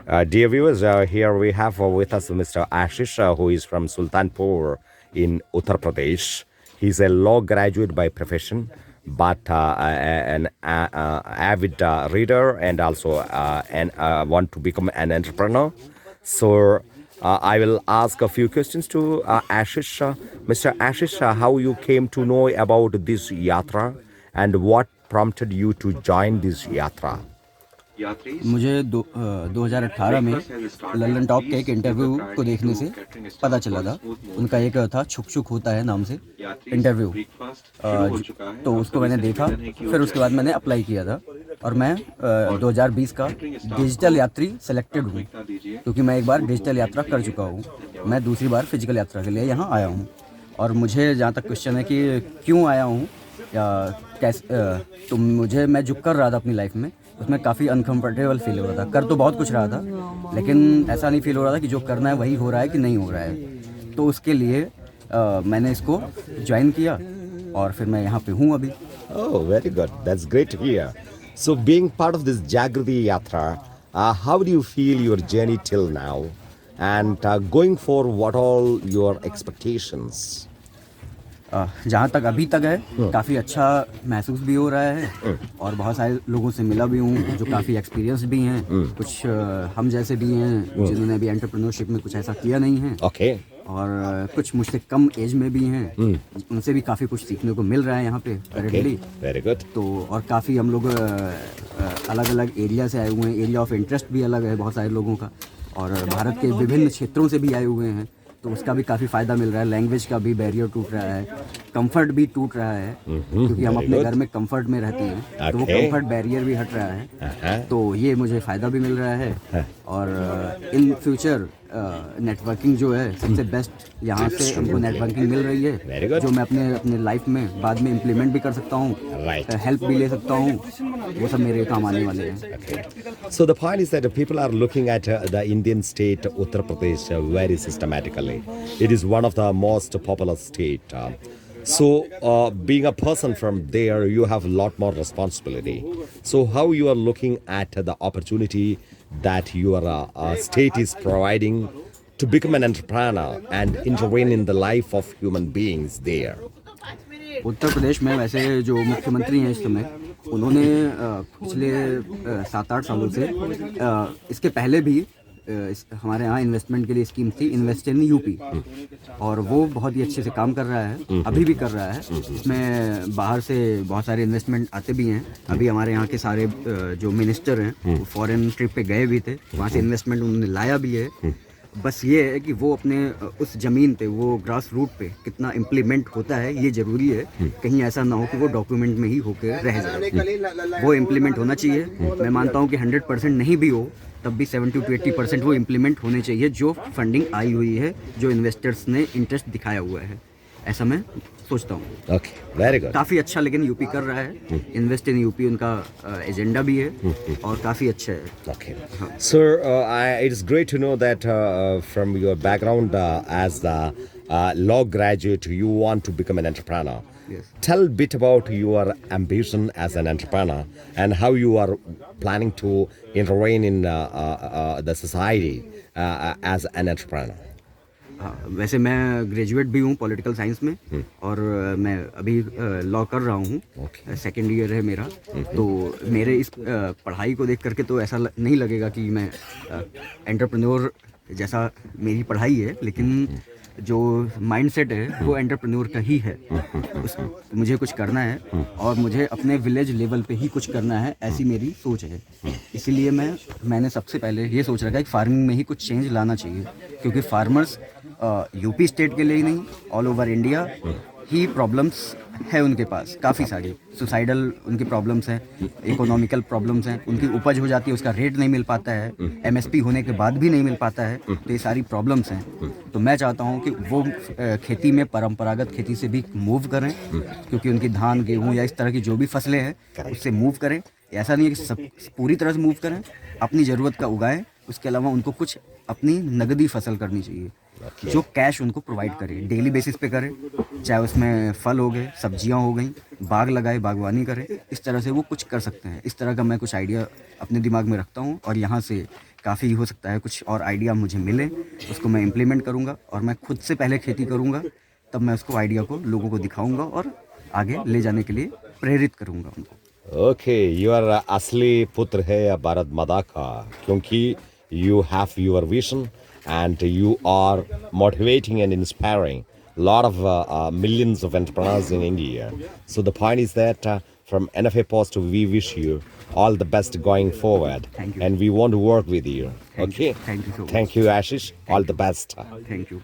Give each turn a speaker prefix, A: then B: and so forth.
A: Dear viewers, here we have with us Mr. Ashish, who is from Sultanpur in Uttar Pradesh. He's a law graduate by profession, but an avid reader and also want to become an entrepreneur. So I will ask a few questions to Ashish. Mr. Ashish, how you came to know about this yatra and what prompted you to join this yatra?
B: मुझे 2018 में Lallan top के एक interview को देखने से पता चला था। उनका एक था छुक छुक होता है नाम से इंटरव्यू, तो उसको मैंने देखा। फिर उसके बाद मैंने अप्लाई किया था और मैं 2020 का डिजिटल यात्री सेलेक्टेड हूँ, क्योंकि मैं एक बार डिजिटल यात्रा कर चुका हूँ। मैं दूसरी बार फिजिकल यात्रा के लिए यहाँ आया हूँ। और मुझे जहाँ तक क्वेश्चन है कि क्यों आया हूँ या कैसे, तो मैं जो कर रहा था अपनी लाइफ में, उसमें काफ़ी अनकम्फर्टेबल फील हो रहा था। कर तो बहुत कुछ रहा था, लेकिन ऐसा नहीं फील हो रहा था कि जो करना है वही हो रहा है कि नहीं हो रहा है। तो उसके लिए मैंने इसको ज्वाइन किया और फिर मैं यहाँ पे हूँ अभी।
A: Oh, very good. That's great to hear. So, being part of this Jagrati Yatra, how do you feel your journey till now? And going for what all your expectations?
B: जहाँ तक अभी तक है, काफ़ी अच्छा महसूस भी हो रहा है और बहुत सारे लोगों से मिला भी हूँ जो काफ़ी एक्सपीरियंस भी हैं। कुछ हम जैसे भी हैं जिन्होंने अभी एंटरप्रेन्योरशिप में कुछ ऐसा किया नहीं है।
A: Okay.
B: और कुछ मुझसे कम एज में भी हैं, उनसे भी काफ़ी कुछ सीखने को मिल रहा है यहाँ पे करेंटली।
A: Very good.
B: तो और काफ़ी हम लोग अलग अलग एरिया से आए हुए हैं। एरिया ऑफ इंटरेस्ट भी अलग है बहुत सारे लोगों का, और भारत के विभिन्न क्षेत्रों से भी आए हुए हैं, तो उसका भी काफ़ी फ़ायदा मिल रहा है। लैंग्वेज का भी बैरियर टूट रहा है, कंफर्ट भी टूट रहा है, क्योंकि हम अपने घर में कंफर्ट में रहते हैं, तो वो कंफर्ट बैरियर भी हट रहा है। तो ये मुझे फ़ायदा भी मिल रहा है। और इन फ्यूचर नेटवर्किंग जो है सबसे बेस्ट यहाँ से हमको नेटवर्किंग मिल रही है, जो मैं अपने लाइफ में बाद में इम्प्लीमेंट भी कर सकता हूँ, हेल्प भी ले सकता हूँ। वो सब मेरे काम आने वाले हैं।
A: So the point is that people are looking at the Indian state Uttar Pradesh very systematically. It is one of the most populous state. So being a person from there, you have a lot more responsibility. So how you are looking at the opportunity that your state is providing to become an entrepreneur and intervene in the life of human beings there?
B: Uttar Pradesh में वैसे जो मुख्यमंत्री हैं इस समय, उन्होंने पिछले 7-8 सालों से इसके पहले भी हमारे यहाँ इन्वेस्टमेंट के लिए स्कीम थी, इन्वेस्ट इन यूपी, और वो बहुत ही अच्छे से काम कर रहा है, अभी भी कर रहा है। इसमें बाहर से बहुत सारे इन्वेस्टमेंट आते भी हैं। अभी हमारे यहाँ के सारे जो मिनिस्टर हैं वो फॉरेन ट्रिप पे गए भी थे, वहाँ से इन्वेस्टमेंट उन्होंने लाया भी है। बस ये है कि वो अपने उस ज़मीन पे, वो ग्रास रूट पे कितना इम्प्लीमेंट होता है ये ज़रूरी है। कहीं ऐसा ना हो कि वो डॉक्यूमेंट में ही होकर रह जाए, वो इम्प्लीमेंट होना चाहिए। मैं मानता हूँ कि 100% नहीं भी हो, तब भी 70 to 80% वो इम्प्लीमेंट होने चाहिए, जो फंडिंग आई हुई है, जो इन्वेस्टर्स ने इंटरेस्ट दिखाया हुआ है। ऐसा मैं सोचता हूँ।
A: Okay, very good.
B: काफ़ी अच्छा लेकिन यूपी कर रहा है, इन्वेस्ट इन यूपी उनका एजेंडा भी है और काफ़ी अच्छा है।
A: Okay. Sir, it is great to know that from your background as the law graduate, you want to become an entrepreneur.
B: Yes.
A: Tell a bit about your ambition as an entrepreneur and how you are planning to intervene in the society as an entrepreneur.
B: हाँ, वैसे मैं graduate भी हूँ political science में, और मैं अभी law कर रहा हूँ। सेकेंड ईयर है मेरा। तो मेरे इस पढ़ाई को देख करके तो ऐसा नहीं लगेगा कि मैं एंटरप्रेन्योर जैसा मेरी पढ़ाई है, लेकिन जो माइंडसेट है वो एंटरप्रेन्योर का ही है। मुझे कुछ करना है और मुझे अपने विलेज लेवल पे ही कुछ करना है, ऐसी मेरी सोच है। इसीलिए मैंने सबसे पहले ये सोच रखा है कि फार्मिंग में ही कुछ चेंज लाना चाहिए, क्योंकि फार्मर्स यूपी स्टेट के लिए ही नहीं, ऑल ओवर इंडिया ही प्रॉब्लम्स है उनके पास काफ़ी सारी। सुसाइडल उनकी प्रॉब्लम्स हैं, इकोनॉमिकल प्रॉब्लम्स हैं, उनकी उपज हो जाती है, उसका रेट नहीं मिल पाता है, एमएसपी होने के बाद भी नहीं मिल पाता है, तो ये सारी प्रॉब्लम्स हैं। तो मैं चाहता हूँ कि वो खेती में परंपरागत खेती से भी मूव करें, क्योंकि उनकी धान, गेहूँ या इस तरह की जो भी फसलें हैं उससे मूव करें। ऐसा नहीं है कि सब पूरी तरह से मूव करें, अपनी ज़रूरत का उगाएं, उसके अलावा उनको कुछ अपनी नगदी फसल करनी चाहिए जो कैश उनको प्रोवाइड करे, डेली बेसिस पे करे, चाहे उसमें फल हो गए, सब्जियां हो गई, बाग लगाए, बागवानी करे, इस तरह से वो कुछ कर सकते हैं। इस तरह का मैं कुछ आइडिया अपने दिमाग में रखता हूँ और यहाँ से काफ़ी हो सकता है कुछ और आइडिया मुझे मिले, उसको मैं इम्प्लीमेंट करूँगा और मैं खुद से पहले खेती करूँगा, तब मैं उसको आइडिया को लोगों को दिखाऊँगा और आगे ले जाने के लिए प्रेरित करूँगा उनको।
A: ओके, यू आर असली पुत्र है भारत माता का, क्योंकि you have your vision and you are motivating and inspiring a lot of millions of entrepreneurs in India. So the point is that from NFA Post, we wish you all the best going forward.
B: Thank you.
A: And we want to work with you.
B: Thank
A: Okay?
B: you. Thank you so much.
A: Thank you, Ashish. All the best.
B: Thank you.